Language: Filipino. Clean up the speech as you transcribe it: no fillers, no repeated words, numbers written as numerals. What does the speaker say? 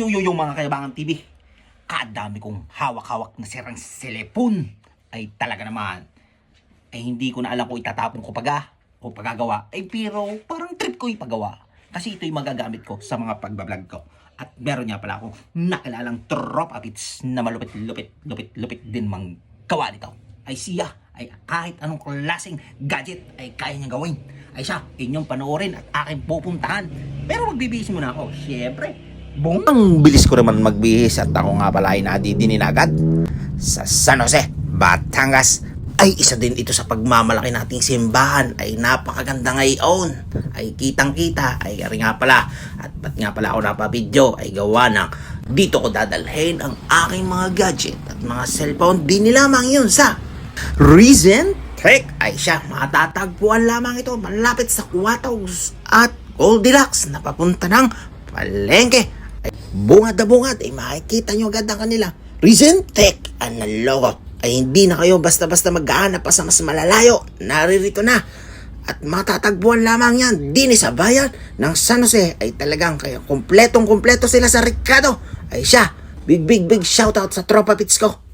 Yung mga kayabangan TV. Kadami kong hawak-hawak na sirang selepon. Ay talaga naman. Ay hindi ko na alam kung itatapon ko o pagagawa. Ay pero parang trip ko ipagawa. Kasi ito'y magagamit ko sa mga pagbablog ko. At meron niya pala akong nakilalang tropa pits na malupit din mang gawa nito. Ay siya, ay kahit anong klaseng gadget ay kaya niya gawin. Ay siya, inyong panoorin at aking pupuntahan. Pero magbibihis muna ako, syempre. Boom! Ang bilis ko naman magbihis at ako nga pala ay nadidinin agad sa San Jose, Batangas. Ay isa din ito sa pagmamalaki nating simbahan. Ay napakaganda ngayon. Ay kitang-kita. Ay ari nga pala. At ba't nga pala ako napabidyo? Ay gawa ng dito ko dadalhin ang aking mga gadget at mga cellphone. Di nilamang yun sa Reason Tech. Ay siya, matatagpuan lamang ito malapit sa Kuwataws at Goldilocks na papunta ng Palengke. Ay bungad na bungad. Ay makikita nyo agad ang kanila Reason Tech ang logo. Ay hindi na kayo basta-basta maghahanap pa sa mas malalayo. Naririto na. At matatagpuan lamang yan din sa bayan ng San Jose. Ay talagang kaya kumpletong-kumpleto sila sa Ricardo. Ay siya, big shoutout sa tropa pits ko.